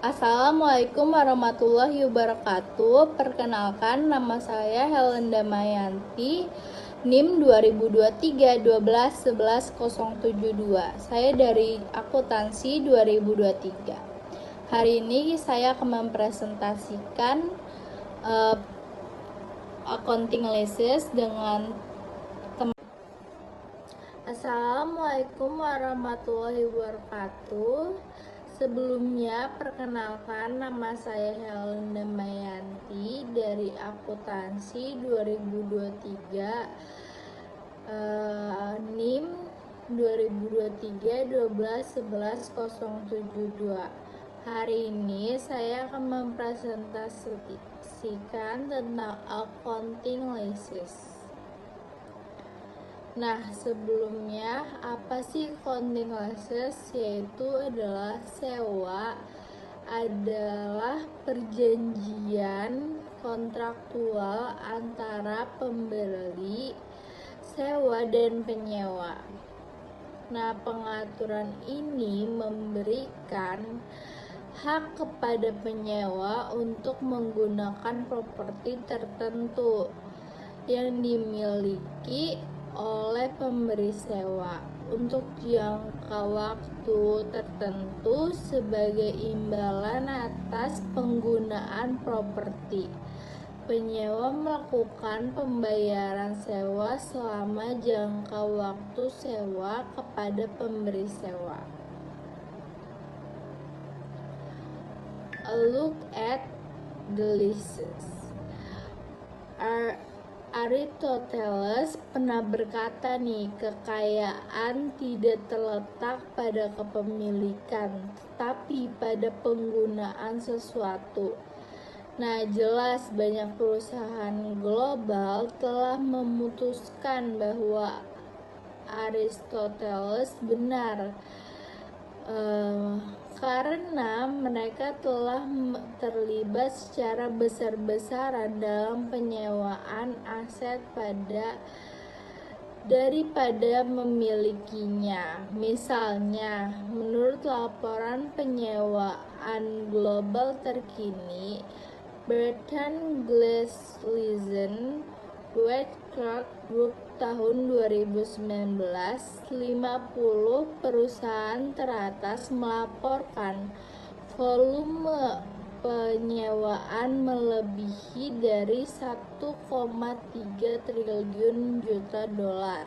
Assalamualaikum warahmatullahi wabarakatuh. Perkenalkan, nama saya Helen Damayanti, NIM 2023 Saya dari akuntansi 2023. Hari ini saya akan mempresentasikan accounting leases dengan Assalamualaikum warahmatullahi wabarakatuh. Sebelumnya, perkenalkan, nama saya Helen Damayanti dari akuntansi 2023, NIM 2023 Hari ini saya akan mempresentasikan tentang accounting leases. Nah, sebelumnya apa sih accounting leases? Yaitu adalah sewa adalah perjanjian kontraktual antara pembeli, sewa, dan penyewa. Nah, pengaturan ini memberikan hak kepada penyewa untuk menggunakan properti tertentu yang dimiliki oleh pemberi sewa untuk jangka waktu tertentu sebagai imbalan atas penggunaan properti. Penyewa melakukan pembayaran sewa selama jangka waktu sewa kepada pemberi sewa. A look at the leases. Aristoteles pernah berkata kekayaan tidak terletak pada kepemilikan, tetapi pada penggunaan sesuatu. Nah, jelas banyak perusahaan global telah memutuskan bahwa Aristoteles benar, karena mereka telah terlibat secara besar-besaran dalam penyewaan aset daripada memilikinya. Misalnya, menurut laporan penyewaan global terkini, Bertrand Gleeson Whitecroft Group tahun 2019, 50 perusahaan teratas melaporkan volume penyewaan melebihi dari 1,3 triliun juta dolar.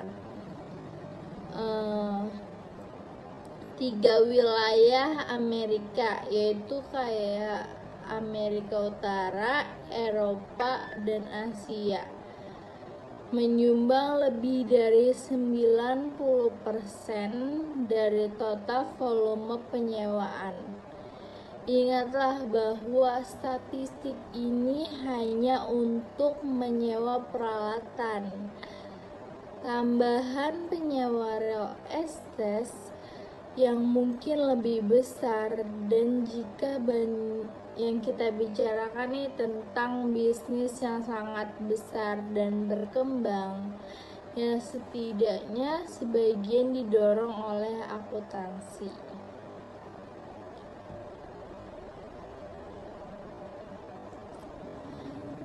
3 wilayah Amerika, yaitu kayak Amerika Utara, Eropa, dan Asia, menyumbang lebih dari 90% dari total volume penyewaan. Ingatlah bahwa statistik ini hanya untuk menyewa peralatan. Tambahan penyewa real estate yang mungkin lebih besar, dan jika yang kita bicarakan tentang bisnis yang sangat besar dan berkembang, yang setidaknya sebagian didorong oleh akuntansi.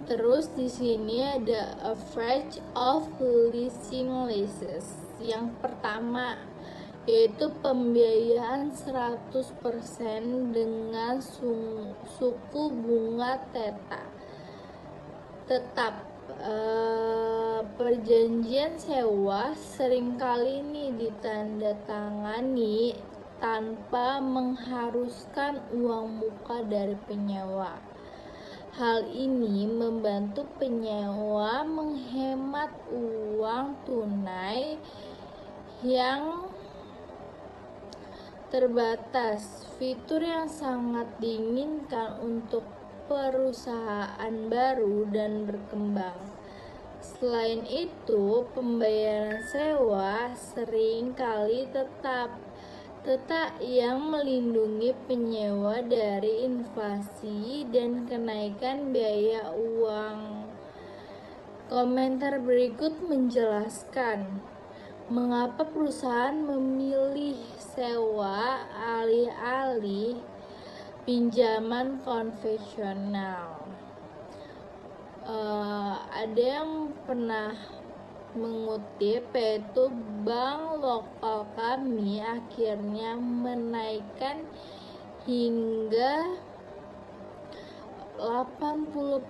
Terus di sini ada average of leasing leases. Yang pertama yaitu pembiayaan 100% dengan suku bunga tetap. Perjanjian sewa seringkali ditandatangani tanpa mengharuskan uang muka dari penyewa. Hal ini membantu penyewa menghemat uang tunai yang terbatas, fitur yang sangat diinginkan untuk perusahaan baru dan berkembang. Selain itu, pembayaran sewa seringkali tetap yang melindungi penyewa dari inflasi dan kenaikan biaya uang. Komentar berikut menjelaskan mengapa perusahaan memilih sewa alih-alih pinjaman konvensional. Ada yang pernah mengutip, yaitu bank lokal kami akhirnya menaikkan hingga 80%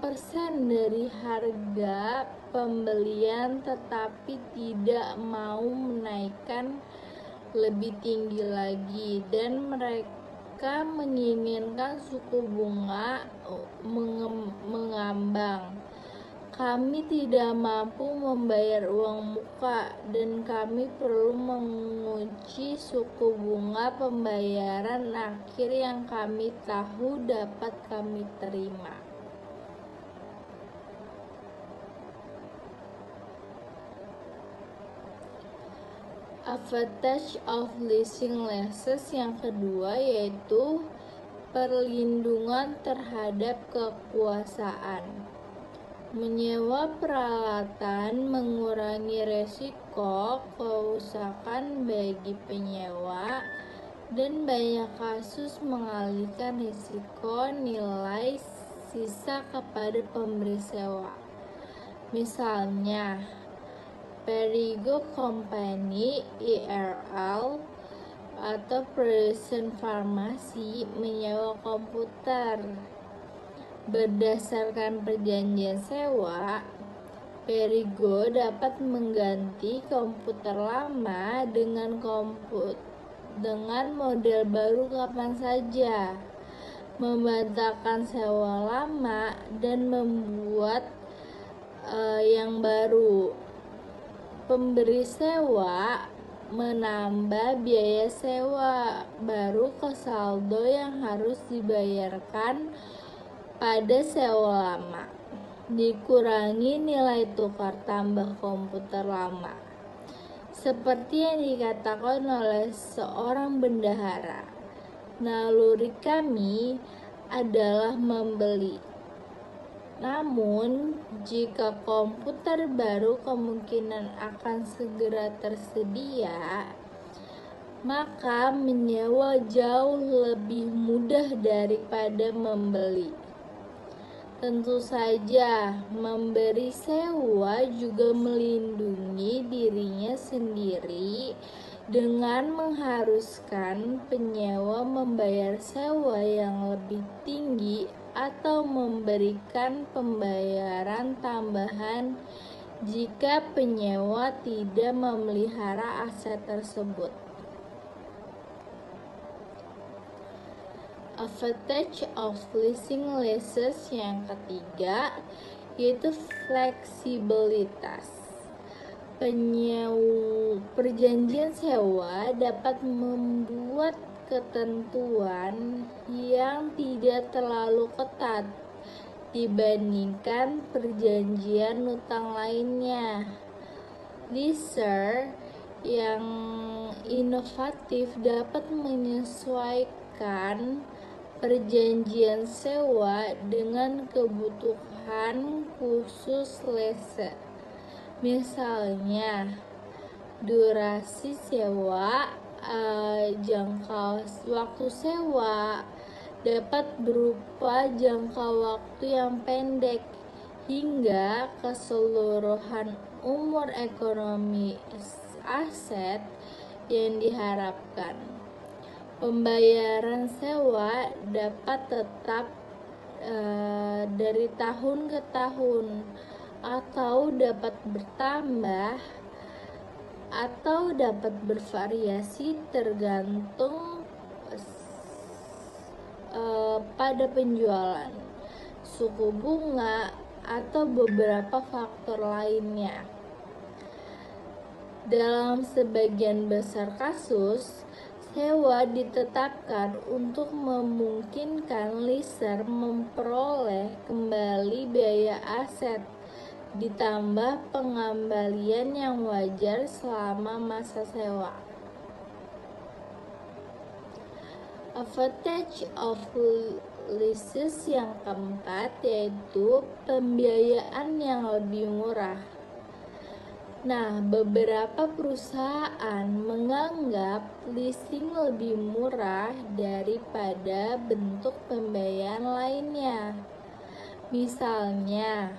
dari harga pembelian, tetapi tidak mau menaikkan lebih tinggi lagi, dan mereka menginginkan suku bunga mengambang. Kami tidak mampu membayar uang muka dan kami perlu mengunci suku bunga pembayaran akhir yang kami tahu dapat kami terima. Advantage of leasing leases yang kedua yaitu perlindungan terhadap kekuasaan. Menyewa peralatan mengurangi resiko kerusakan bagi penyewa dan banyak kasus mengalihkan risiko nilai sisa kepada pemberi sewa. Misalnya, Perigo Company (IRL) atau Precision Pharmacy menyewa komputer. Berdasarkan perjanjian sewa, Perigo dapat mengganti komputer lama dengan model baru kapan saja, membatalkan sewa lama dan membuat yang baru. Pemberi sewa menambah biaya sewa baru ke saldo yang harus dibayarkan pada sewa lama, dikurangi nilai tukar tambah komputer lama. Seperti yang dikatakan oleh seorang bendahara, naluri kami adalah membeli. Namun, jika komputer baru kemungkinan akan segera tersedia, maka menyewa jauh lebih mudah daripada membeli. Tentu saja, memberi sewa juga melindungi dirinya sendiri dengan mengharuskan penyewa membayar sewa yang lebih tinggi atau memberikan pembayaran tambahan jika penyewa tidak memelihara aset tersebut. Advantage of leasing leases yang ketiga yaitu fleksibilitas. Perjanjian sewa dapat membuat ketentuan yang tidak terlalu ketat dibandingkan perjanjian utang lainnya. Leaser yang inovatif dapat menyesuaikan perjanjian sewa dengan kebutuhan khusus lessee. Misalnya, durasi sewa, jangka waktu sewa dapat berupa jangka waktu yang pendek hingga keseluruhan umur ekonomi aset yang diharapkan. Pembayaran sewa dapat tetap dari tahun ke tahun atau dapat bertambah atau dapat bervariasi tergantung pada penjualan, suku bunga, atau beberapa faktor lainnya. Dalam sebagian besar kasus, sewa ditetapkan untuk memungkinkan leaser memperoleh kembali biaya aset ditambah pengembalian yang wajar selama masa sewa. Advantage of leases yang keempat yaitu pembiayaan yang lebih murah. Nah, beberapa perusahaan menganggap leasing lebih murah daripada bentuk pembayaran lainnya. Misalnya,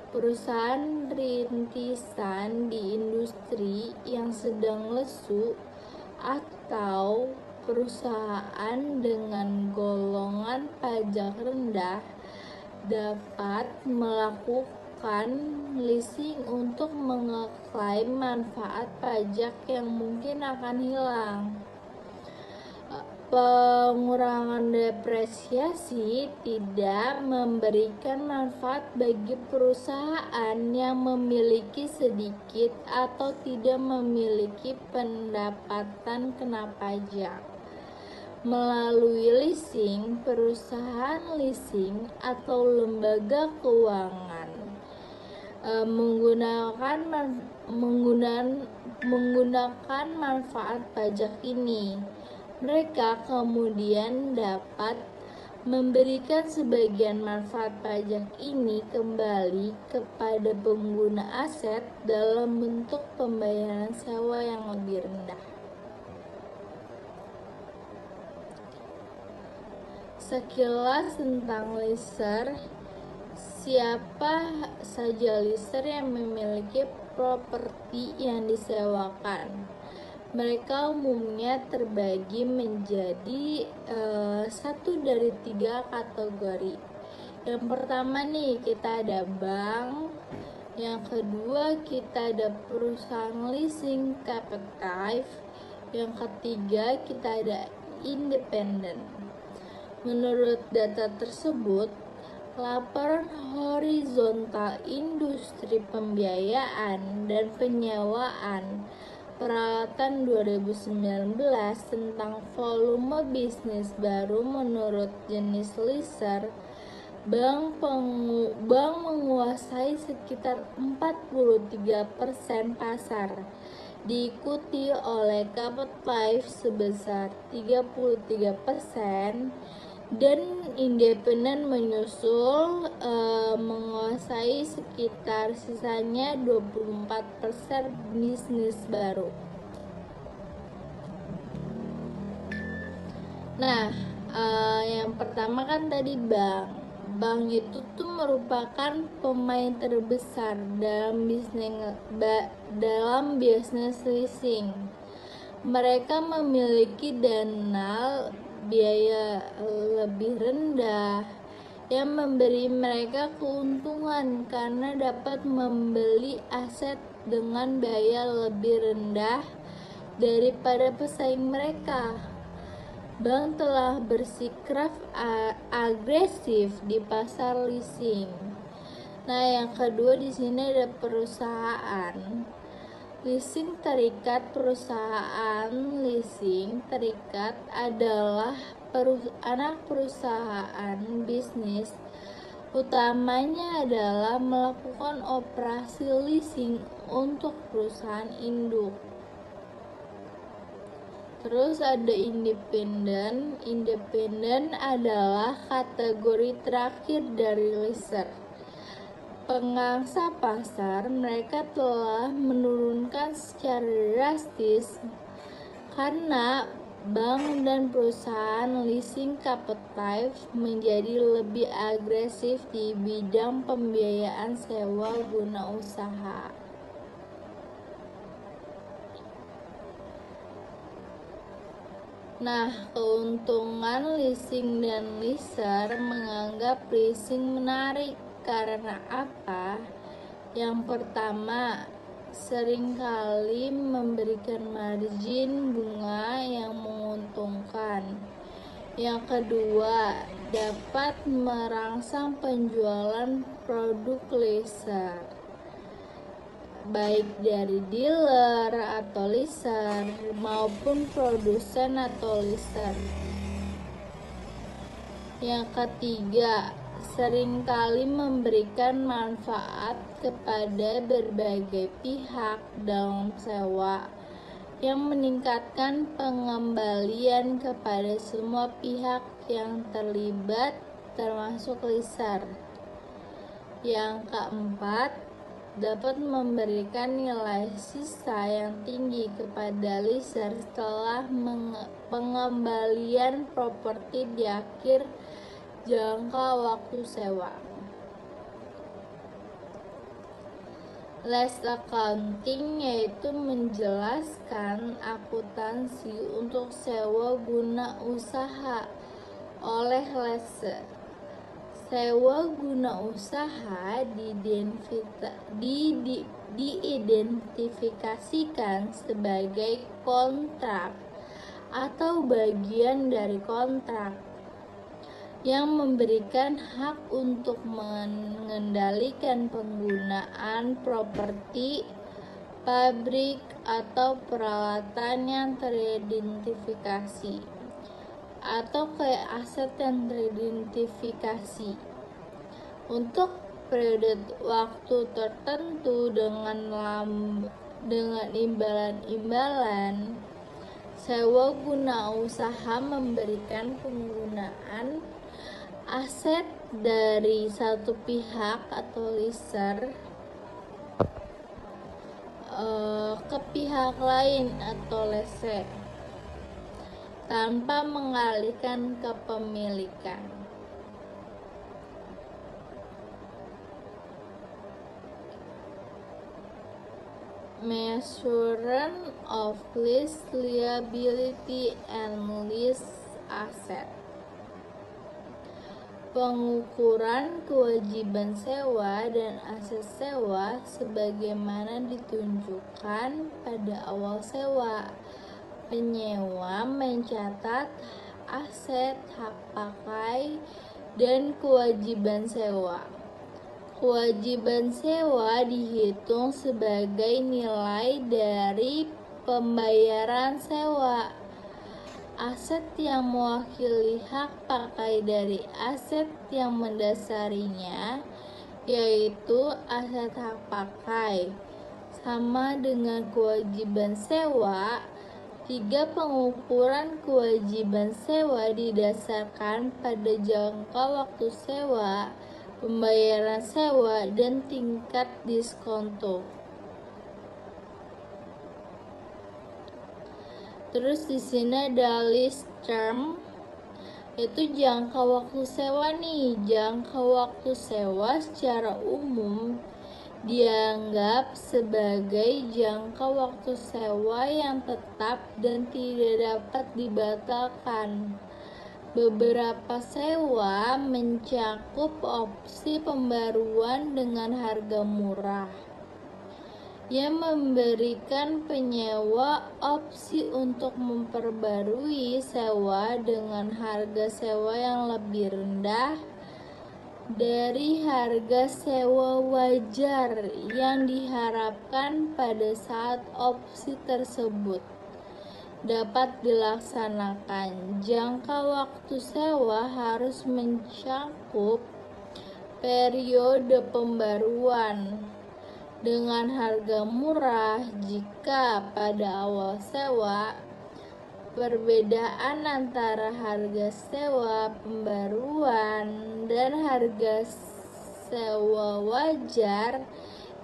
perusahaan rintisan di industri yang sedang lesu atau perusahaan dengan golongan pajak rendah dapat melakukan leasing untuk mengeklaim manfaat pajak yang mungkin akan hilang. Pengurangan depresiasi tidak memberikan manfaat bagi perusahaan yang memiliki sedikit atau tidak memiliki pendapatan kena pajak. Melalui leasing, perusahaan leasing atau lembaga keuangan menggunakan manfaat pajak ini. Mereka kemudian dapat memberikan sebagian manfaat pajak ini kembali kepada pengguna aset dalam bentuk pembayaran sewa yang lebih rendah. Sekilas tentang leaser. Siapa saja leaser yang memiliki properti yang disewakan? Mereka umumnya terbagi menjadi satu dari 3 kategori. Yang pertama nih, kita ada bank. Yang kedua, kita ada perusahaan leasing captive. Yang ketiga, kita ada independen. Menurut data tersebut, laporan horizontal industri pembiayaan dan penyewaan peralatan 2019 tentang volume bisnis baru menurut jenis leaser, bank menguasai sekitar 43% pasar, diikuti oleh captive sebesar 33%, dan independen menyusul menguasai sekitar sisanya 24% bisnis baru. Nah, yang pertama kan tadi bank. Bank itu tuh merupakan pemain terbesar dalam bisnis leasing. Mereka memiliki dana biaya lebih rendah yang memberi mereka keuntungan karena dapat membeli aset dengan biaya lebih rendah daripada pesaing mereka. Bank telah bersikeras agresif di pasar leasing. Nah, yang kedua di sini ada perusahaan leasing terikat. Perusahaan leasing terikat adalah anak perusahaan bisnis. Utamanya adalah melakukan operasi leasing untuk perusahaan induk. Terus ada independen. Independen adalah kategori terakhir dari leaser. Pengangsa pasar, mereka telah menurunkan secara drastis karena bank dan perusahaan leasing captive menjadi lebih agresif di bidang pembiayaan sewa guna usaha. Nah, keuntungan leasing dan leaser menganggap leasing menarik. Karena apa? Yang pertama, seringkali memberikan margin bunga yang menguntungkan. Yang kedua, dapat merangsang penjualan produk leaser, baik dari dealer atau leaser maupun produsen atau leaser. Yang ketiga, seringkali memberikan manfaat kepada berbagai pihak dalam sewa yang meningkatkan pengembalian kepada semua pihak yang terlibat termasuk leaser. Yang keempat, dapat memberikan nilai sisa yang tinggi kepada leaser setelah pengembalian properti di akhir jangka waktu sewa. Lease accounting yaitu menjelaskan akuntansi untuk sewa guna usaha oleh lessor. Sewa guna usaha diidentifikasikan sebagai kontrak atau bagian dari kontrak yang memberikan hak untuk mengendalikan penggunaan properti, pabrik, atau peralatan yang teridentifikasi, atau kayak aset yang teridentifikasi untuk periode waktu tertentu dengan imbalan-imbalan. Sewa guna usaha memberikan penggunaan aset dari satu pihak atau leaser ke pihak lain atau lessee tanpa mengalihkan kepemilikan. Measurement of lease liability and lease asset. Pengukuran kewajiban sewa dan aset sewa sebagaimana ditunjukkan pada awal sewa. Penyewa mencatat aset, hak pakai, dan kewajiban sewa. Kewajiban sewa dihitung sebagai nilai dari pembayaran sewa. Aset yang mewakili hak pakai dari aset yang mendasarinya, yaitu aset hak pakai, sama dengan kewajiban sewa. 3. Pengukuran kewajiban sewa didasarkan pada jangka waktu sewa, pembayaran sewa, dan tingkat diskonto. Terus di sini ada lease term, itu jangka waktu sewa nih. Jangka waktu sewa secara umum dianggap sebagai jangka waktu sewa yang tetap dan tidak dapat dibatalkan. Beberapa sewa mencakup opsi pembaruan dengan harga murah, yang memberikan penyewa opsi untuk memperbarui sewa dengan harga sewa yang lebih rendah dari harga sewa wajar yang diharapkan pada saat opsi tersebut dapat dilaksanakan. Jangka waktu sewa harus mencakup periode pembaruan dengan harga murah jika pada awal sewa perbedaan antara harga sewa pembaruan dan harga sewa wajar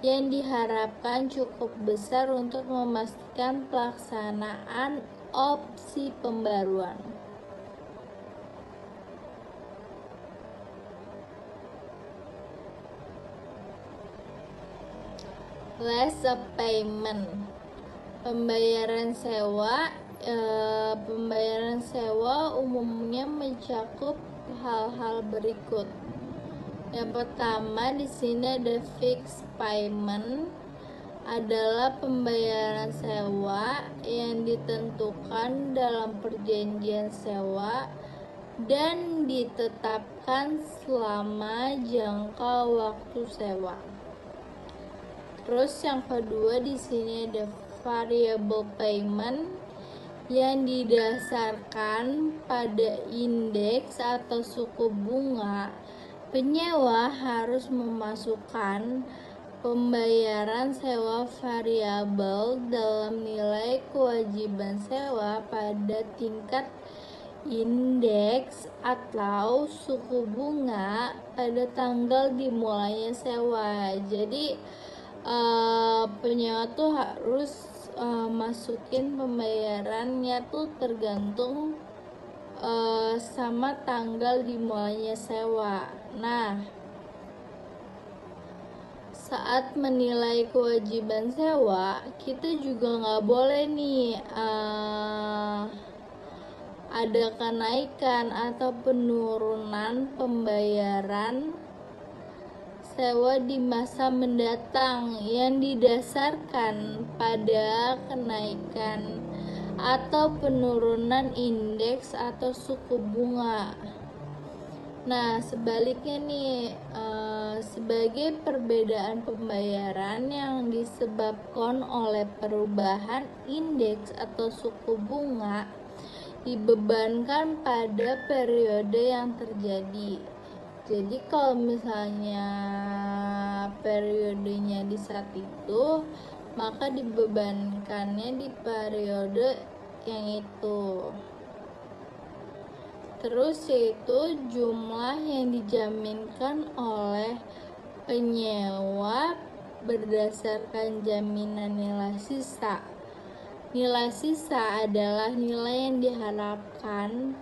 yang diharapkan cukup besar untuk memastikan pelaksanaan opsi pembaruan. Lease payment, pembayaran sewa. Pembayaran sewa umumnya mencakup hal-hal berikut. Yang pertama di sini ada fixed payment, adalah pembayaran sewa yang ditentukan dalam perjanjian sewa dan ditetapkan selama jangka waktu sewa. Terus yang kedua di sini ada variable payment yang didasarkan pada indeks atau suku bunga. Penyewa harus memasukkan pembayaran sewa variabel dalam nilai kewajiban sewa pada tingkat indeks atau suku bunga pada tanggal dimulainya sewa. Jadi penyewa tuh harus masukin pembayarannya tuh tergantung sama tanggal dimulainya sewa. Nah, saat menilai kewajiban sewa, kita juga nggak boleh nih ada kenaikan atau penurunan pembayaran sewa di masa mendatang yang didasarkan pada kenaikan atau penurunan indeks atau suku bunga. Nah, sebaliknya nih, sebagai perbedaan pembayaran yang disebabkan oleh perubahan indeks atau suku bunga dibebankan pada periode yang terjadi. Jadi kalau misalnya periodenya di saat itu, maka dibebankannya di periode yang itu. Terus yaitu jumlah yang dijaminkan oleh penyewa berdasarkan jaminan nilai sisa. Nilai sisa adalah nilai yang diharapkan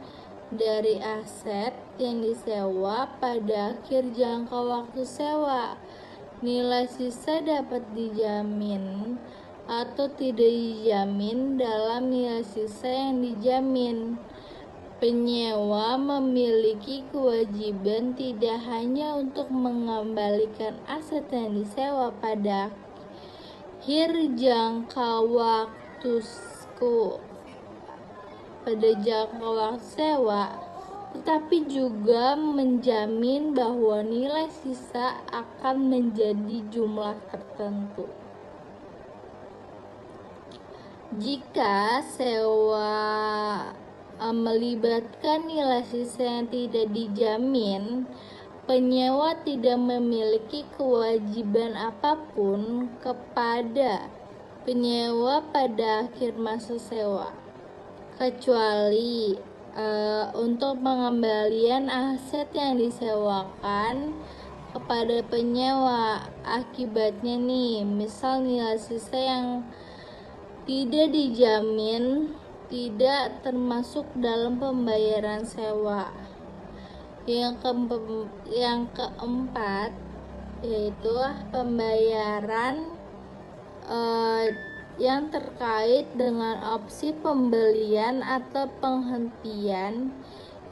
dari aset yang disewa pada akhir jangka waktu sewa. Nilai sisa dapat dijamin atau tidak dijamin dalam nilai sisa yang dijamin. Penyewa memiliki kewajiban tidak hanya untuk mengembalikan aset yang disewa pada akhir jangka waktu sewa, tetapi juga menjamin bahwa nilai sisa akan menjadi jumlah tertentu. Jika sewa melibatkan nilai sisa yang tidak dijamin, penyewa tidak memiliki kewajiban apapun kepada penyewa pada akhir masa sewa, kecuali untuk pengembalian aset yang disewakan kepada penyewa. Akibatnya nih, misal nilai sisa yang tidak dijamin tidak termasuk dalam pembayaran sewa. Yang keempat yaitu pembayaran yang terkait dengan opsi pembelian atau penghentian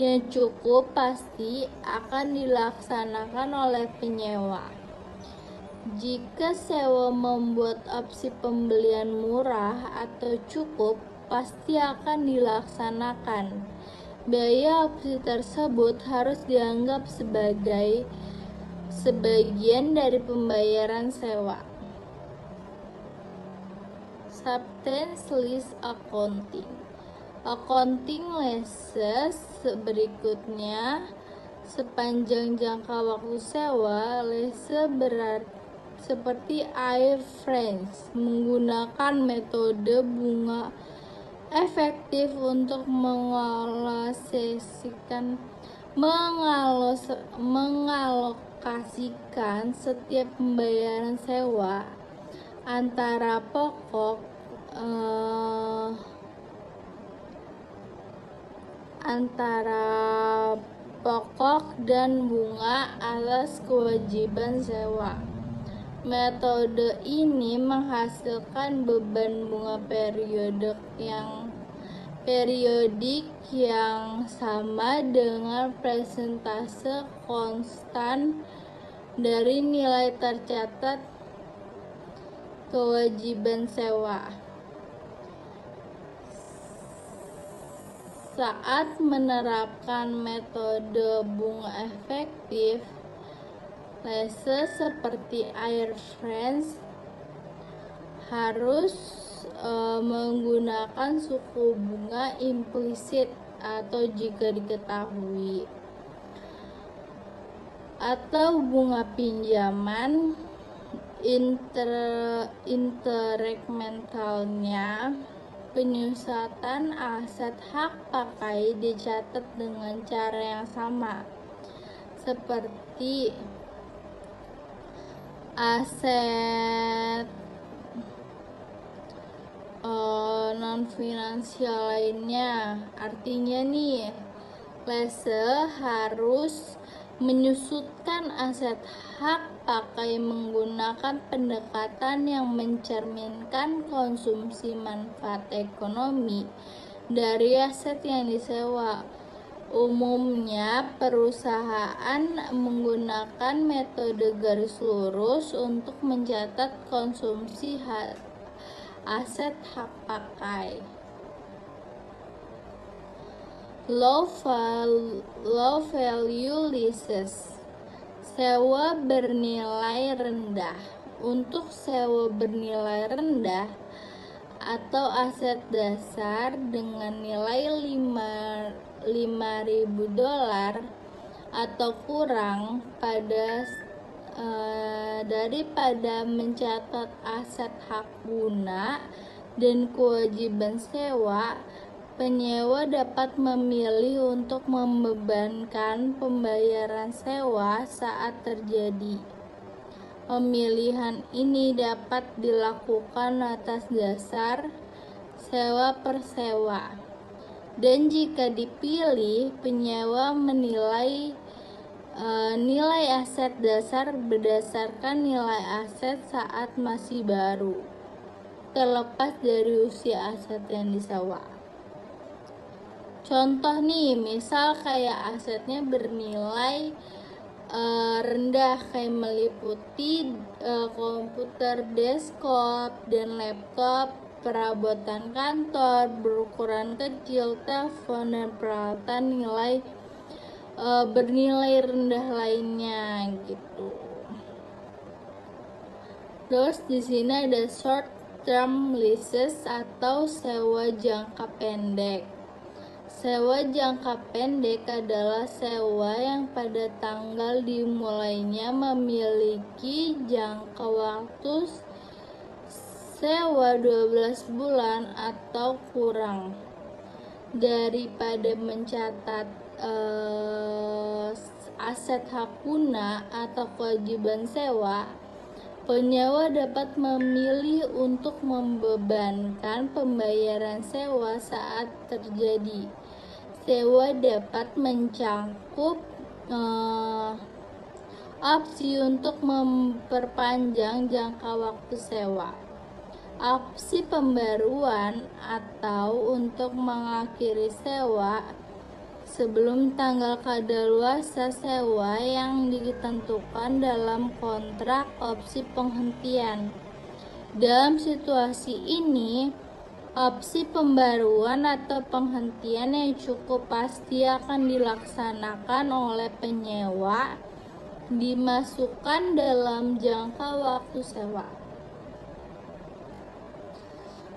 yang cukup pasti akan dilaksanakan oleh penyewa. Jika sewa membuat opsi pembelian murah atau cukup, pasti akan dilaksanakan. Biaya opsi tersebut harus dianggap sebagai sebagian dari pembayaran sewa. Substance lease accounting. Accounting leases berikutnya sepanjang jangka waktu sewa. Lease seperti airframe menggunakan metode bunga efektif untuk mengalokasikan setiap pembayaran sewa antara pokok dan bunga atas kewajiban sewa. Metode ini menghasilkan beban bunga periodik yang sama dengan persentase konstan dari nilai tercatat kewajiban sewa. Saat menerapkan metode bunga efektif, lease seperti airframe harus menggunakan suku bunga implisit atau jika diketahui, atau bunga pinjaman incrementalnya. Penyusatan aset hak pakai dicatat dengan cara yang sama seperti aset non finansial lainnya. Artinya nih, lese harus menyusutkan aset hak pakai menggunakan pendekatan yang mencerminkan konsumsi manfaat ekonomi dari aset yang disewa. Umumnya, perusahaan menggunakan metode garis lurus untuk mencatat konsumsi aset hak pakai. Low value leases, sewa bernilai rendah. Untuk sewa bernilai rendah atau aset dasar dengan nilai $5.000 atau kurang daripada mencatat aset hak guna dan kewajiban sewa, penyewa dapat memilih untuk membebankan pembayaran sewa saat terjadi. Pemilihan ini dapat dilakukan atas dasar sewa per sewa, dan jika dipilih, penyewa menilai nilai aset dasar berdasarkan nilai aset saat masih baru, terlepas dari usia aset yang disewa. Contoh nih, misal kayak asetnya bernilai rendah, kayak meliputi komputer desktop dan laptop, perabotan kantor berukuran kecil, telepon, dan peralatan bernilai rendah lainnya gitu. Terus di sini ada short term leases atau sewa jangka pendek. Sewa jangka pendek adalah sewa yang pada tanggal dimulainya memiliki jangka waktu sewa 12 bulan atau kurang. Daripada mencatat aset hak guna atau kewajiban sewa, penyewa dapat memilih untuk membebankan pembayaran sewa saat terjadi. Sewa dapat mencakup opsi untuk memperpanjang jangka waktu sewa, opsi pembaruan, atau untuk mengakhiri sewa sebelum tanggal kadaluarsa sewa yang ditentukan dalam kontrak opsi penghentian. Dalam situasi ini, opsi pembaruan atau penghentian yang cukup pasti akan dilaksanakan oleh penyewa dimasukkan dalam jangka waktu sewa.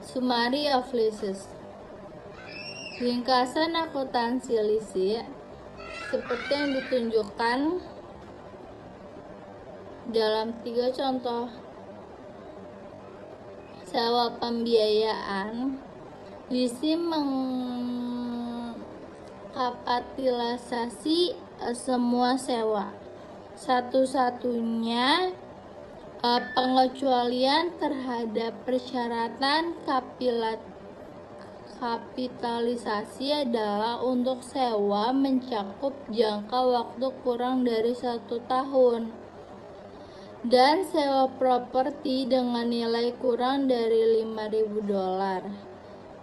Summary of leases. Ringkasan akuntansi lease seperti yang ditunjukkan dalam 3 contoh. Sewa pembiayaan, leasing mengkapitalisasi semua sewa. Satu-satunya pengecualian terhadap persyaratan kapitalisasi adalah untuk sewa mencakup jangka waktu kurang dari 1 tahun dan sewa properti dengan nilai kurang dari $5.000.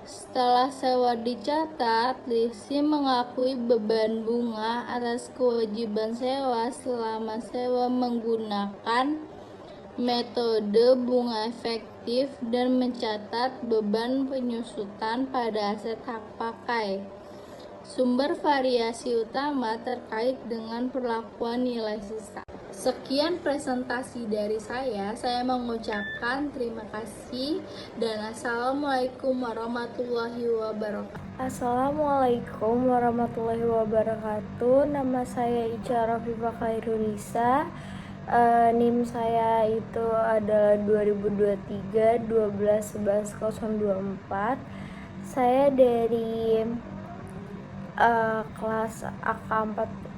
Setelah sewa dicatat, leasing mengakui beban bunga atas kewajiban sewa selama sewa menggunakan metode bunga efektif dan mencatat beban penyusutan pada aset hak pakai. Sumber variasi utama terkait dengan perlakuan nilai sisa. Sekian presentasi dari saya mengucapkan terima kasih dan Assalamualaikum warahmatullahi wabarakatuh. Assalamualaikum warahmatullahi wabarakatuh. Nama saya Ica Rafifah Khairunisa. NIM saya itu adalah 2023 12 11 024. Saya dari kelas AK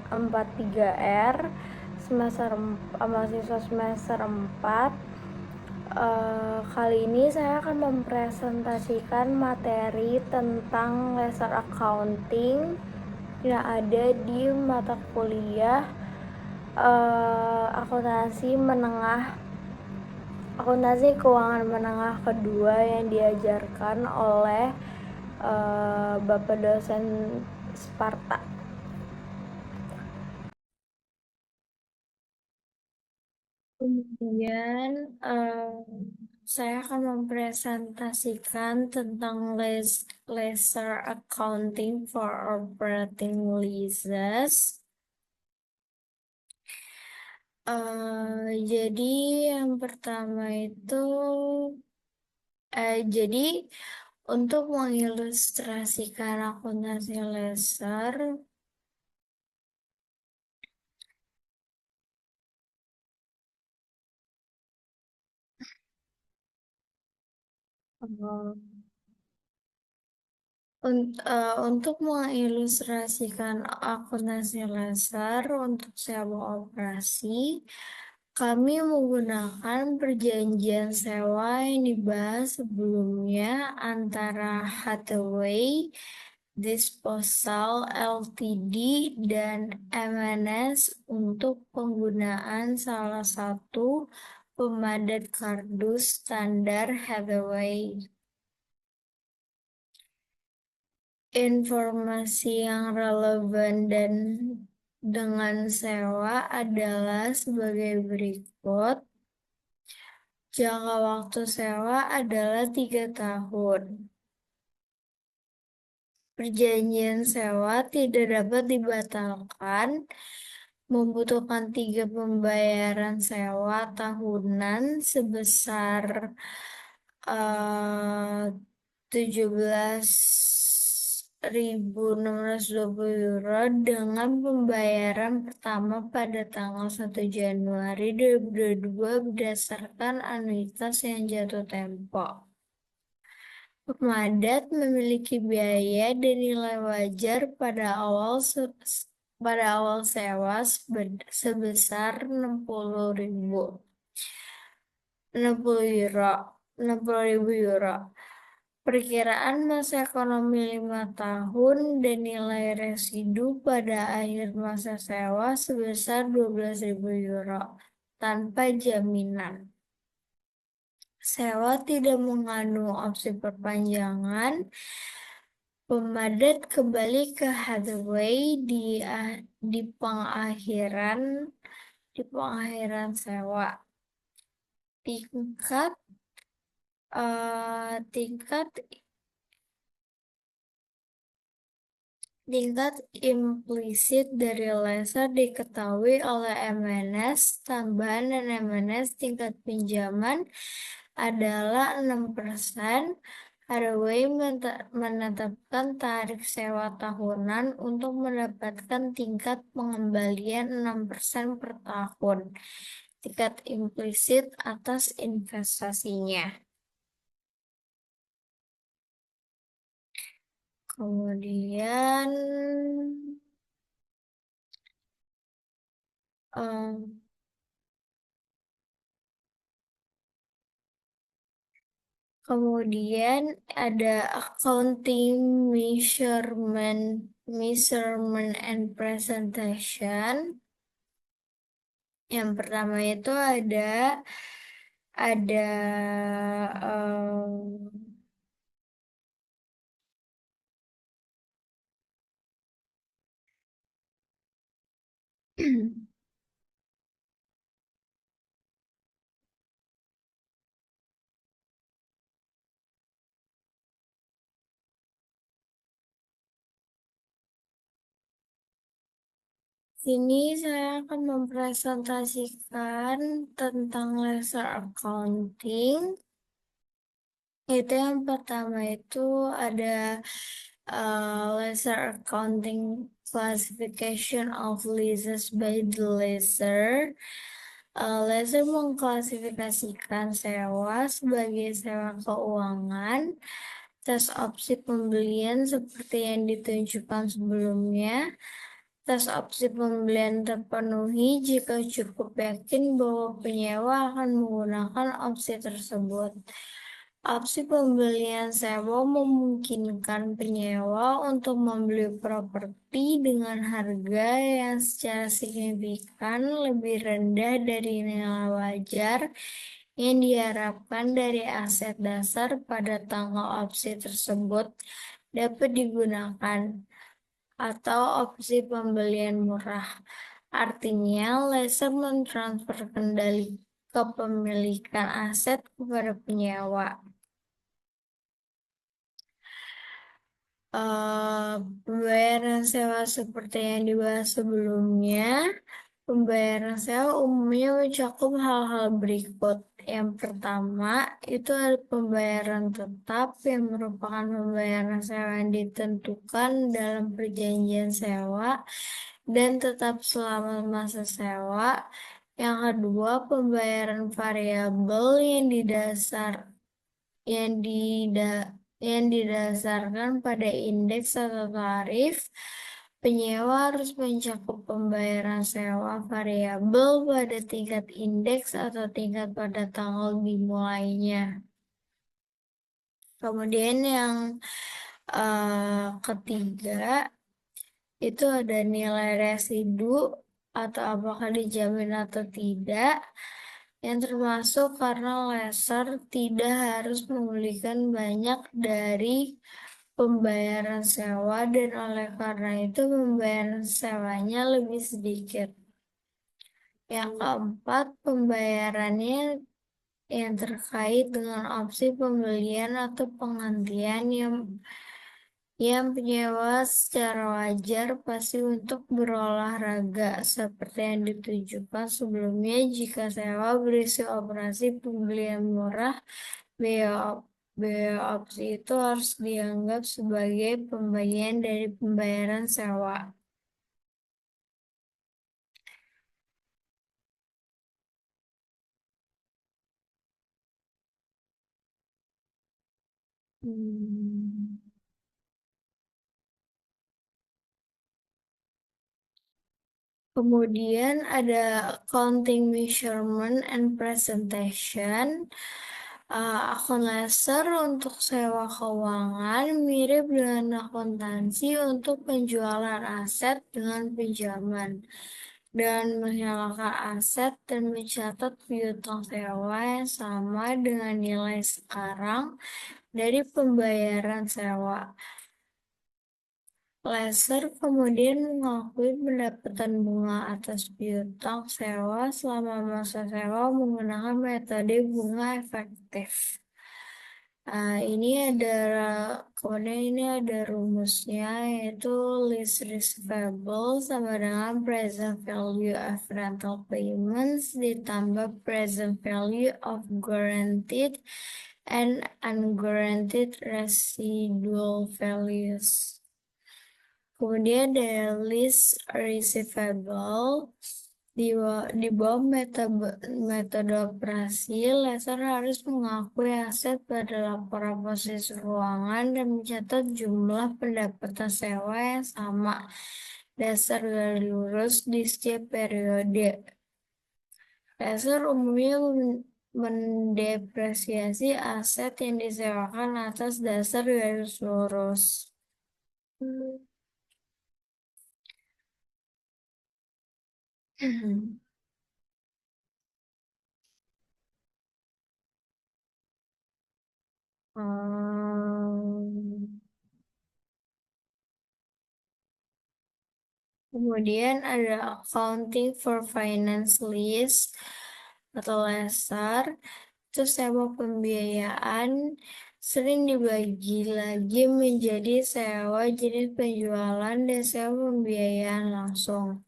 43R. mahasiswa semester 4. Kali ini saya akan mempresentasikan materi tentang laser accounting yang ada di mata kuliah akuntansi keuangan menengah kedua yang diajarkan oleh Bapak dosen Sparta. Kemudian saya akan mempresentasikan tentang laser accounting for operating leases. Jadi yang pertama itu jadi untuk mengilustrasikan akuntansi laser, untuk mengilustrasikan akuntansi laser untuk sewa operasi, kami menggunakan perjanjian sewa yang dibahas sebelumnya antara Hathaway Disposal Ltd dan MNS untuk penggunaan salah satu pemadat kardus standar Hathaway. Informasi yang relevan dan dengan sewa adalah sebagai berikut. Jangka waktu sewa adalah 3 tahun. Perjanjian sewa tidak dapat dibatalkan, membutuhkan 3 pembayaran sewa tahunan sebesar 17.620 euro dengan pembayaran pertama pada tanggal 1 Januari 2022 berdasarkan anuitas yang jatuh tempo. Pemadat memiliki biaya dan nilai wajar pada awal sewa sebesar 60.000 euro. Perkiraan masa ekonomi 5 tahun dan nilai residu pada akhir masa sewa sebesar 12.000 euro tanpa jaminan. Sewa tidak mengandung opsi perpanjangan. Pemadat kembali ke Hathaway di pengakhiran sewa. Tingkat implisit dari laser diketahui oleh MNS tambahan dan MNS tingkat pinjaman adalah 6%. Hathaway menetapkan tarif sewa tahunan untuk mendapatkan tingkat pengembalian 6% per tahun. Tingkat implisit atas investasinya. Kemudian ada accounting measurement and presentation. Yang pertama itu ada Sini saya akan mempresentasikan tentang laser accounting. Itu yang pertama itu ada laser accounting classification of leases by the laser. Laser mengklasifikasikan sewa sebagai sewa keuangan atas opsi pembelian seperti yang ditunjukkan sebelumnya. Tes opsi pembelian terpenuhi jika cukup yakin bahwa penyewa akan menggunakan opsi tersebut. Opsi pembelian sewa memungkinkan penyewa untuk membeli properti dengan harga yang secara signifikan lebih rendah dari nilai wajar yang diharapkan dari aset dasar pada tanggal opsi tersebut dapat digunakan, atau opsi pembelian murah. Artinya, lessor mentransfer kendali kepemilikan aset kepada penyewa. Pembayaran sewa seperti yang dibahas sebelumnya. Pembayaran sewa umumnya mencakup hal-hal berikut. Yang pertama, itu ada pembayaran tetap yang merupakan pembayaran sewa yang ditentukan dalam perjanjian sewa dan tetap selama masa sewa. Yang kedua, pembayaran variabel yang didasarkan pada indeks atau tarif. Penyewa harus mencakup pembayaran sewa variabel pada tingkat indeks atau tingkat pada tanggal dimulainya. Kemudian yang ketiga, itu ada nilai residu atau apakah dijamin atau tidak, yang termasuk karena lessor tidak harus memulihkan banyak dari pembayaran sewa dan oleh karena itu pembayaran sewanya lebih sedikit. Yang keempat, pembayarannya yang terkait dengan opsi pembelian atau penggantian yang penyewa secara wajar pasti untuk berolahraga seperti yang ditujukan sebelumnya. Jika sewa berisi operasi pembelian murah, biaya opsi itu harus dianggap sebagai pembagian dari pembayaran sewa. Hmm. Kemudian ada accounting measurement and presentation. Akun laser untuk sewa keuangan mirip dengan akuntansi untuk penjualan aset dengan pinjaman. Dan menghilangkan aset dan mencatat piutang sewa yang sama dengan nilai sekarang dari pembayaran sewa. Lessor kemudian mengakui pendapatan bunga atas piutang sewa selama masa sewa menggunakan metode bunga efektif. Kemudian ini ada rumusnya, yaitu lease receivable sama dengan present value of rental payments ditambah present value of guaranteed and unguaranteed residual values. Kemudian ada lease receivable. Di bawah metode operasi, lessor harus mengakui aset pada laporan posisi keuangan dan mencatat jumlah pendapatan sewa yang sama dasar garis lurus di setiap periode. Lessor umumnya mendepresiasi aset yang disewakan atas dasar garis lurus. Kemudian ada accounting for finance lease atau lessor. Itu sewa pembiayaan sering dibagi lagi menjadi sewa jenis penjualan dan sewa pembiayaan langsung.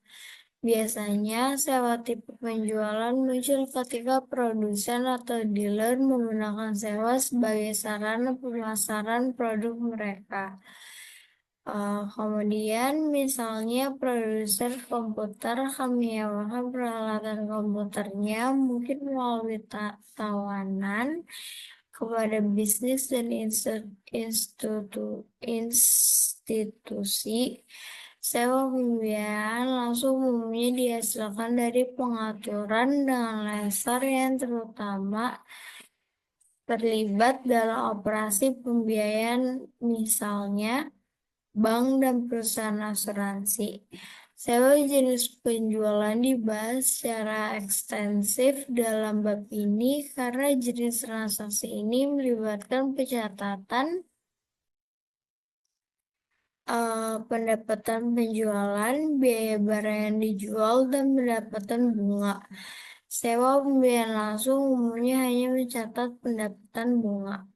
Biasanya sewa tipe penjualan muncul ketika produsen atau dealer menggunakan sewa sebagai sarana pemasaran produk mereka. Kemudian misalnya produser komputer akan menyewakan peralatan komputernya mungkin melalui tawanan kepada bisnis dan institusi Sewa pembiayaan langsung umumnya dihasilkan dari pengaturan dengan laser yang terutama terlibat dalam operasi pembiayaan, misalnya bank dan perusahaan asuransi. Sewa jenis penjualan dibahas secara ekstensif dalam bab ini karena jenis transaksi ini melibatkan pencatatan pendapatan penjualan, biaya barang yang dijual, dan pendapatan bunga. Sewa pembiayaan langsung umumnya hanya mencatat pendapatan bunga.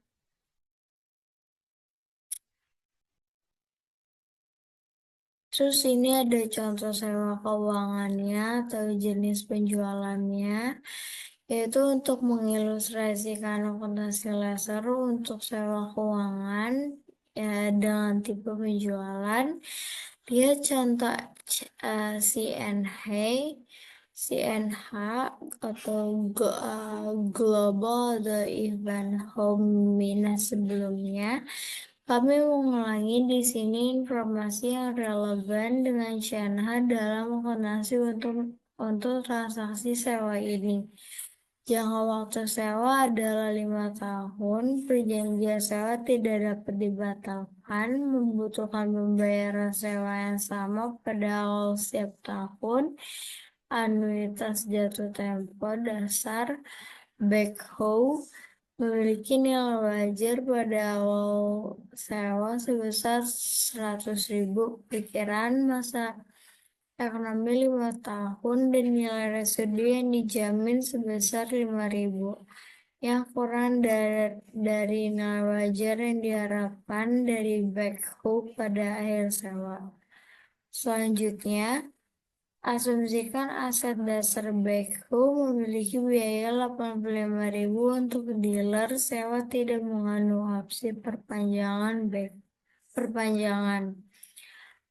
Terus ini ada contoh sewa keuangannya atau jenis penjualannya, yaitu untuk mengilustrasikan akuntansi laser untuk sewa keuangan ya, dengan tipe penjualan. Lihat contoh CNH, CNH atau Global The Event Home Minas sebelumnya. Kami mengulangi di sini informasi yang relevan dengan CNH dalam akuntansi untuk transaksi sewa ini. Jangka waktu sewa adalah 5 tahun. Perjanjian sewa tidak dapat dibatalkan, membutuhkan pembayaran sewa yang sama pada awal setiap tahun. Anuitas jatuh tempo dasar backhoe memiliki nilai wajar pada awal sewa sebesar 100.000. Perkiraan masa ekonomi 5 tahun dan nilai residu yang dijamin sebesar 5.000, yang kurang dari nilai wajar yang diharapkan dari backhoe pada akhir sewa. Selanjutnya, asumsikan aset dasar backhoe memiliki biaya 85.000 untuk dealer sewa tidak mengandung opsi perpanjangan.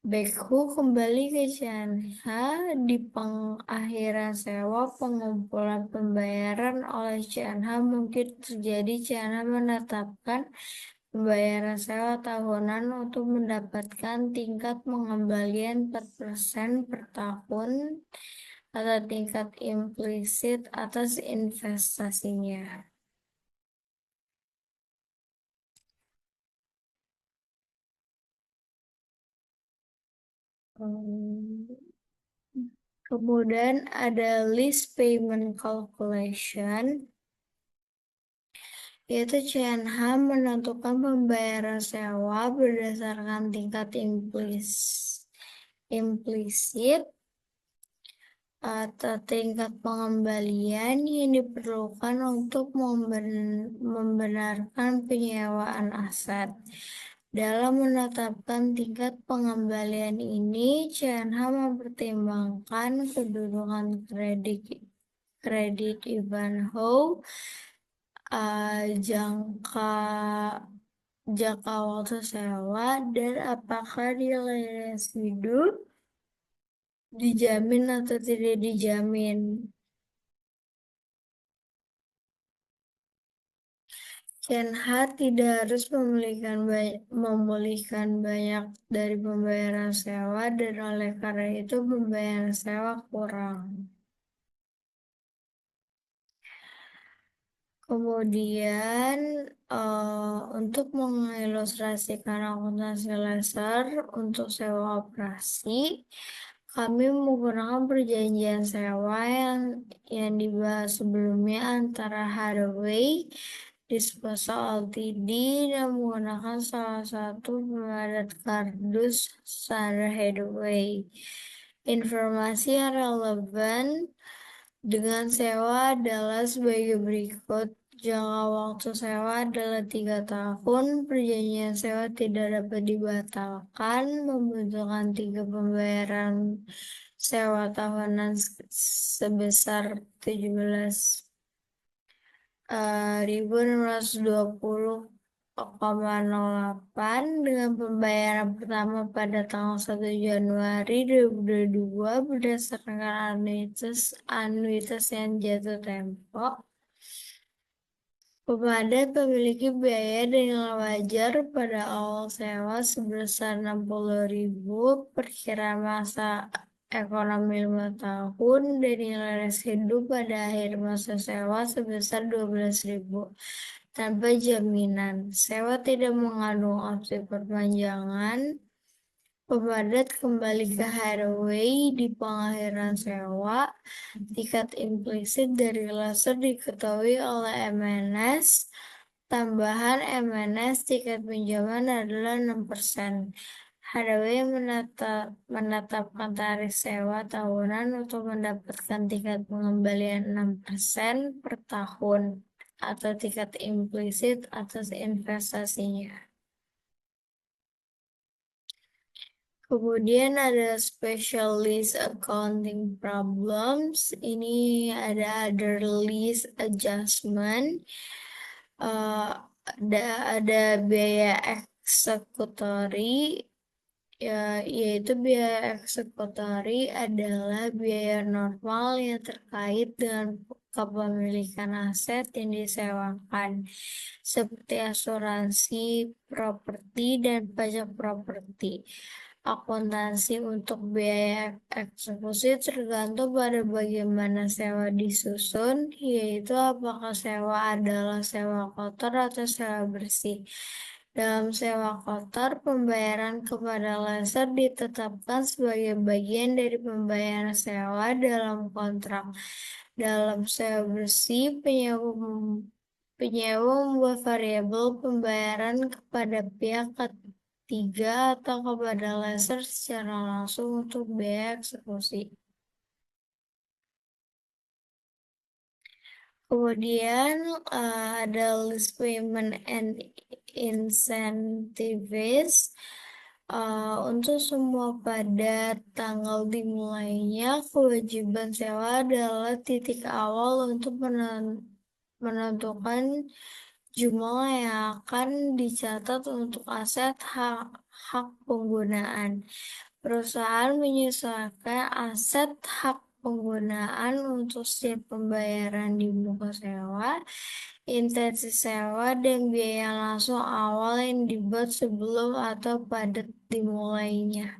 Backhoe kembali ke CNH di pengakhiran sewa. Pengumpulan pembayaran oleh CNH mungkin terjadi. CNH menetapkan pembayaran sewa tahunan untuk mendapatkan tingkat pengembalian 4% per tahun atau tingkat implisit atas investasinya. Kemudian ada lease payment calculation, yaitu CNH menentukan pembayaran sewa berdasarkan tingkat implisit atau tingkat pengembalian yang diperlukan untuk membenarkan penyewaan aset. Dalam menetapkan tingkat pengembalian ini, CNH mempertimbangkan kedudukan kredit Ivanhoe, jangka waktu sewa, dan apakah nilai residu dijamin atau tidak dijamin. CNH tidak harus memulihkan banyak dari pembayaran sewa, dan oleh karena itu pembayaran sewa kurang. Kemudian untuk mengilustrasikan akuntansi laser untuk sewa operasi, kami menggunakan perjanjian sewa yang dibahas sebelumnya antara Hathaway Disposal Ltd dan menggunakan salah satu pemadat kardus Sandra Hathaway. Informasi yang relevan dengan sewa adalah sebagai berikut. Jangka waktu sewa adalah 3 tahun. Perjanjian sewa tidak dapat dibatalkan, membutuhkan 3 pembayaran sewa tahunan sebesar 17.620,08 dengan pembayaran pertama pada tanggal 1 Januari 2022 berdasarkan anuitas yang jatuh tempo. Pemadam memiliki biaya dan nilai wajar pada awal sewa sebesar 60.000, perkiraan masa ekonomi 5 tahun, dan nilai residu pada akhir masa sewa sebesar 12.000. Tanpa jaminan, sewa tidak mengandung opsi perpanjangan. Pemadat kembali ke Hathaway di pengakhiran sewa. Tingkat implisit dari laser diketahui oleh MNS. Tambahan MNS tingkat pinjaman adalah 6%. Hathaway menetapkan tarif sewa tahunan untuk mendapatkan tingkat pengembalian 6% per tahun atau tingkat implisit atas investasinya. Kemudian ada specialist accounting problems. Ini ada other lease adjustment. Ada biaya eksekutori, yaitu biaya eksekutori adalah biaya normal yang terkait dengan kepemilikan aset yang disewakan, seperti asuransi properti dan pajak properti. Akuntansi untuk biaya eksekusi tergantung pada bagaimana sewa disusun, yaitu apakah sewa adalah sewa kotor atau sewa bersih. Dalam sewa kotor, pembayaran kepada lessor ditetapkan sebagai bagian dari pembayaran sewa dalam kontrak. Dalam sewa bersih, penyewa membuat variabel pembayaran kepada pihak ketiga atau kepada lessor secara langsung untuk biaya eksekusi. Kemudian ada list payment and incentives. Untuk semua pada tanggal dimulainya, kewajiban sewa adalah titik awal untuk menentukan jumlah yang akan dicatat untuk aset hak penggunaan. Perusahaan menyesuaikan aset hak penggunaan untuk setiap pembayaran di muka sewa, intensi sewa, dan biaya langsung awal yang dibuat sebelum atau pada dimulainya.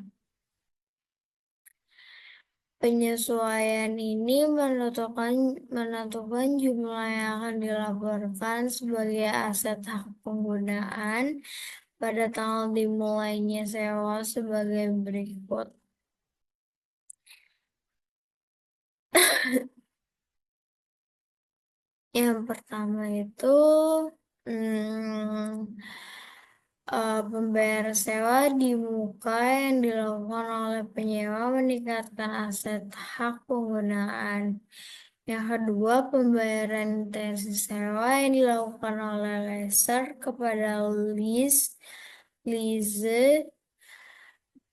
Penyesuaian ini menentukan jumlah yang akan dilaporkan sebagai aset hak penggunaan pada tanggal dimulainya sewa sebagai berikut. Yang pertama itu pembayaran sewa di muka yang dilakukan oleh penyewa meningkatkan aset hak penggunaan. Yang kedua, pembayaran intensi sewa yang dilakukan oleh lessor kepada lease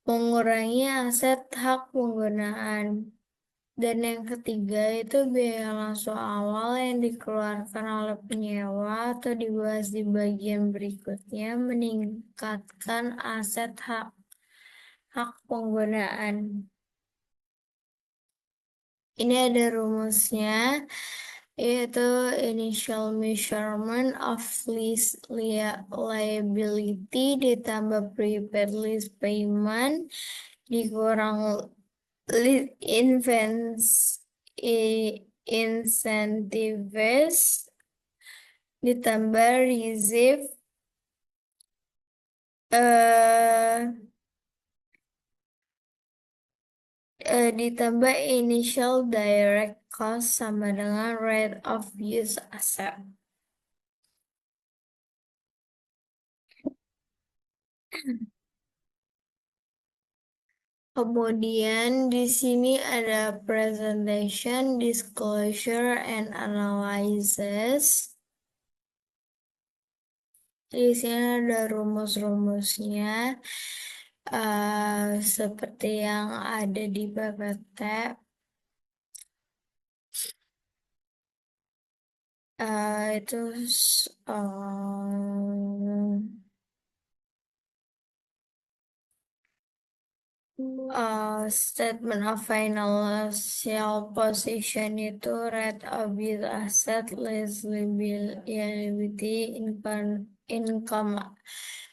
mengurangi aset hak penggunaan. Dan yang ketiga itu biaya langsung awal yang dikeluarkan oleh penyewa atau dibahas di bagian berikutnya meningkatkan aset hak penggunaan. Ini ada rumusnya, yaitu initial measurement of lease liability ditambah prepaid lease payment dikurang incentives ditambah receive ditambah initial direct cost sama dengan rate of use asset. Kemudian di sini ada presentation, disclosure, and analysis. Di sini ada rumus-rumusnya seperti yang ada di PPT. Itu Statement of financial position itu rate of use asset less liability income.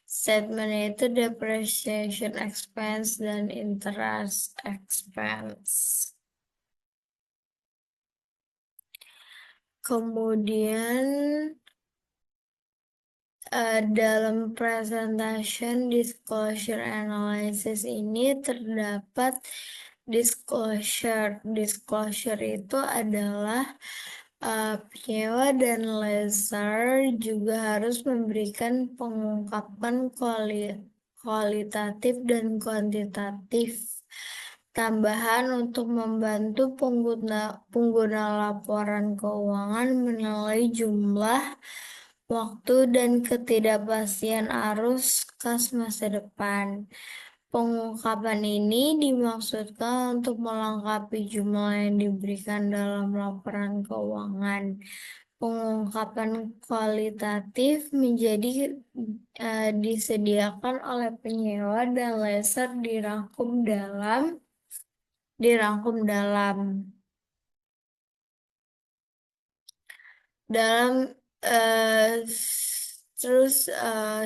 Statement itu depreciation expense dan interest expense. Kemudian dalam presentation disclosure analysis ini terdapat disclosure. Disclosure itu adalah penyewa dan lessor juga harus memberikan pengungkapan kualitatif dan kuantitatif tambahan untuk membantu pengguna laporan keuangan menilai jumlah, waktu, dan ketidakpastian arus kas masa depan. Pengungkapan ini dimaksudkan untuk melengkapi jumlah yang diberikan dalam laporan keuangan. Pengungkapan kualitatif disediakan oleh penyewa dan lessor dirangkum dalam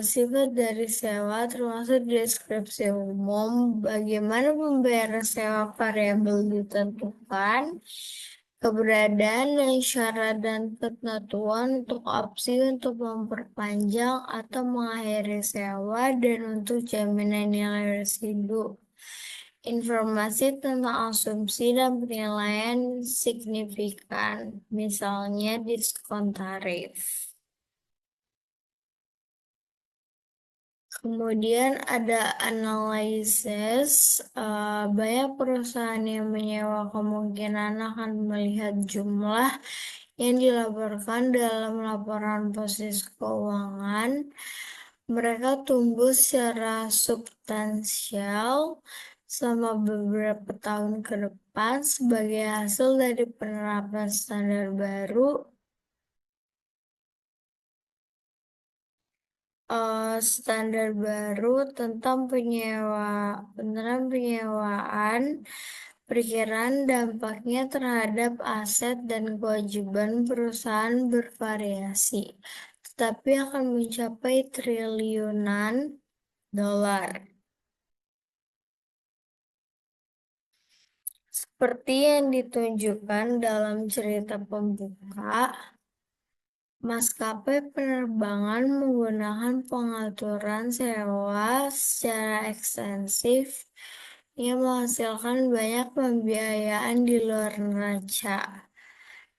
sifat dari sewa termasuk deskripsi umum, bagaimana pembayaran sewa variabel ditentukan, keberadaan dan syarat dan ketentuan untuk opsi untuk memperpanjang atau mengakhiri sewa dan untuk jaminan nilai residu. Informasi tentang asumsi dan penilaian signifikan, misalnya diskon tarif. Kemudian ada analisis, banyak perusahaan yang menyewa kemungkinan akan melihat jumlah yang dilaporkan dalam laporan posisi keuangan. Mereka tumbuh secara substansial selama beberapa tahun ke depan sebagai hasil dari penerapan standar baru, tentang penyewaan, perkiraan dampaknya terhadap aset dan kewajiban perusahaan bervariasi, tetapi akan mencapai triliunan dolar. Seperti yang ditunjukkan dalam cerita pembuka, maskapai penerbangan menggunakan pengaturan sewa secara ekstensif yang menghasilkan banyak pembiayaan di luar neraca.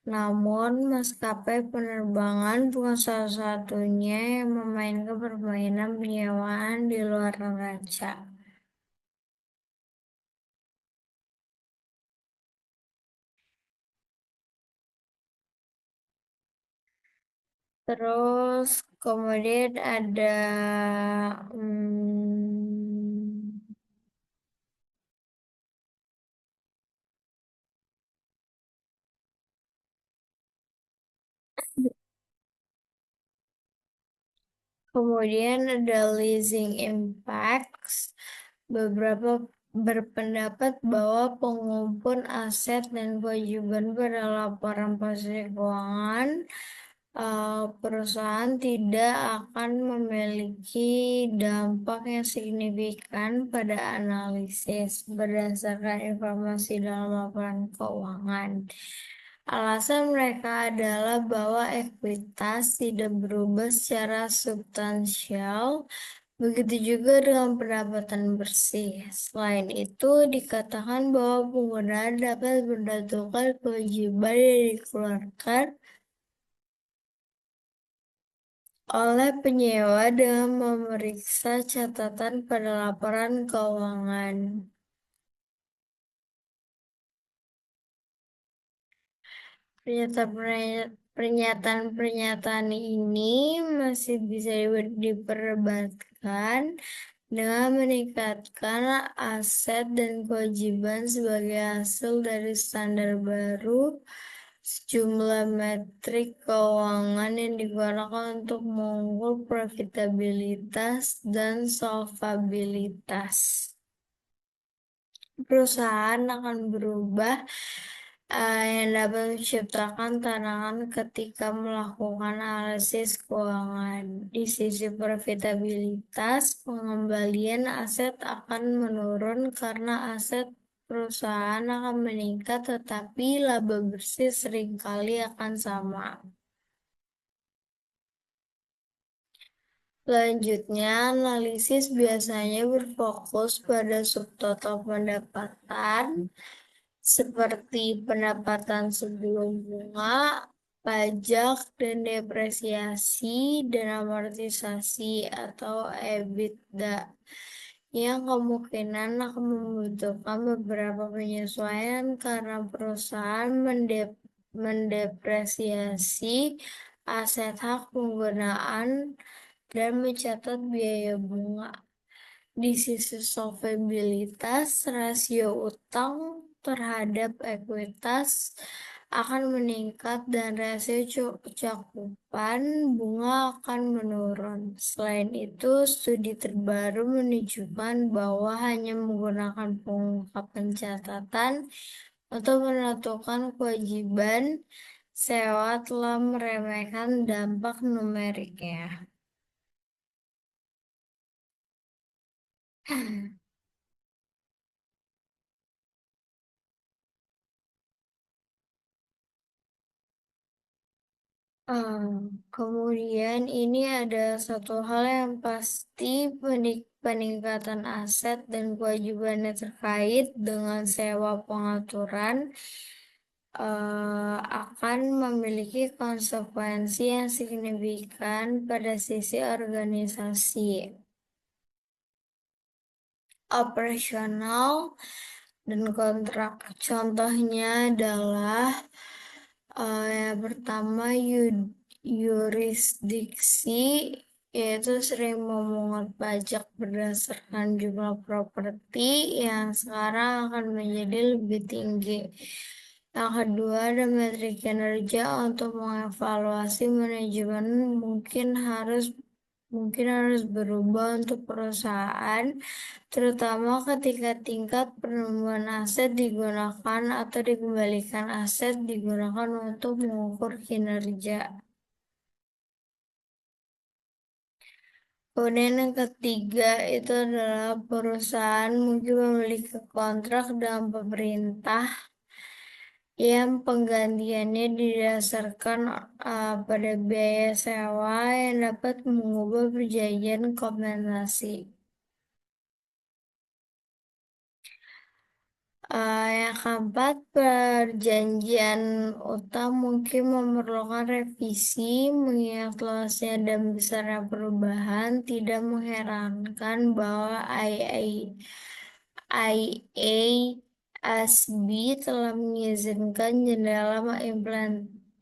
Namun, maskapai penerbangan bukan satu-satunya yang memainkan permainan penyewaan di luar neraca. Terus kemudian ada leasing impacts. Beberapa berpendapat bahwa pengumpul aset dan kewajiban pada laporan posisi keuangan perusahaan tidak akan memiliki dampak yang signifikan pada analisis berdasarkan informasi dalam laporan keuangan. Alasan mereka adalah bahwa ekuitas tidak berubah secara substansial, begitu juga dengan pendapatan bersih. Selain itu, dikatakan bahwa penggunaan dapat menentukan kewajiban yang dikeluarkan oleh penyewa dengan memeriksa catatan pada laporan keuangan. Pernyataan ini masih bisa diperdebatkan dengan meningkatkan aset dan kewajiban sebagai hasil dari standar baru. Sejumlah metrik keuangan yang digunakan untuk mengukur profitabilitas dan solvabilitas. Perusahaan akan berubah yang dapat menciptakan tantangan ketika melakukan analisis keuangan. Di sisi profitabilitas, pengembalian aset akan menurun karena aset perusahaan akan meningkat, tetapi laba bersih seringkali akan sama. Selanjutnya, analisis biasanya berfokus pada subtotal pendapatan, seperti pendapatan sebelum bunga, pajak, dan depresiasi, dan amortisasi atau EBITDA, yang kemungkinan akan membutuhkan beberapa penyesuaian karena perusahaan mendepresiasi aset hak penggunaan dan mencatat biaya bunga. Di sisi solvabilitas, rasio utang terhadap ekuitas akan meningkat dan rasio cakupan bunga akan menurun. Selain itu, studi terbaru menunjukkan bahwa hanya menggunakan pengungkapan catatan untuk menentukan kewajiban sewa telah meremehkan dampak numeriknya. Kemudian ini ada satu hal yang pasti, peningkatan aset dan kewajibannya terkait dengan sewa pengaturan akan memiliki konsekuensi yang signifikan pada sisi organisasi operasional dan kontrak. Contohnya adalah yang pertama, yurisdiksi, yaitu sering memungut pajak berdasarkan jumlah properti yang sekarang akan menjadi lebih tinggi. Yang kedua, ada metrik kinerja untuk mengevaluasi manajemen mungkin harus berubah untuk perusahaan, terutama ketika tingkat penambahan aset digunakan atau dikembalikan aset digunakan untuk mengukur kinerja. Kemudian yang ketiga itu adalah perusahaan mungkin memiliki kontrak dengan pemerintah yang penggantiannya didasarkan pada biaya sewa yang dapat mengubah perjanjian kompensasi. Yang keempat, perjanjian utang mungkin memerlukan revisi, mengingat luasnya dan besarnya perubahan. Tidak mengherankan bahwa IASB telah mengizinkan jendela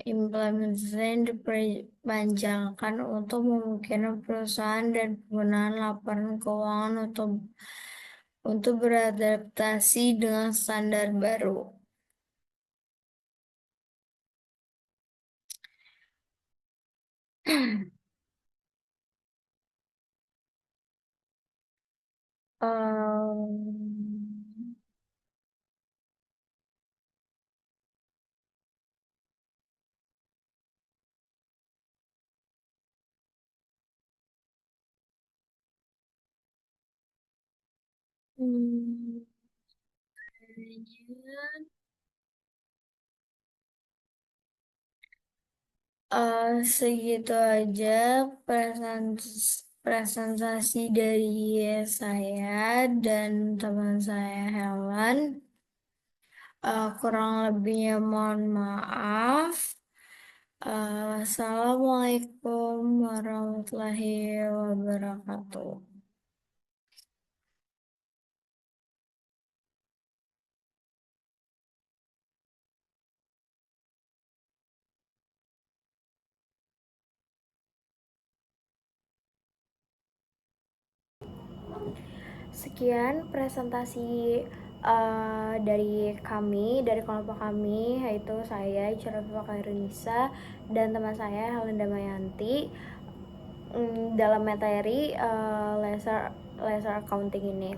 implementasi yang diperpanjangkan untuk memungkinkan perusahaan dan penggunaan laporan keuangan untuk beradaptasi dengan standar baru. Um, hmm, kayaknya, segitu aja presentasi dari saya dan teman saya Helen. Kurang lebihnya mohon maaf. Assalamualaikum warahmatullahi wabarakatuh. Sekian presentasi dari kelompok kami, yaitu saya Cereva Kairunisa dan teman saya Helen Damayanti, dalam materi laser accounting ini.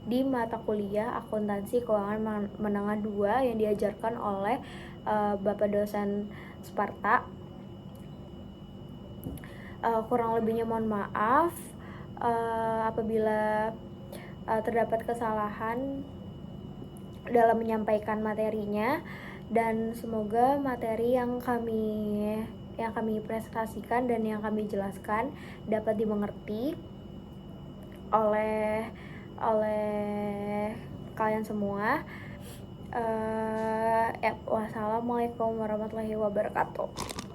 di mata kuliah Akuntansi Keuangan Menengah 2 yang diajarkan oleh Bapak dosen Sparta. Kurang lebihnya mohon maaf apabila terdapat kesalahan dalam menyampaikan materinya, dan semoga materi yang kami presentasikan dan yang kami jelaskan dapat dimengerti oleh kalian semua. Wassalamualaikum warahmatullahi wabarakatuh.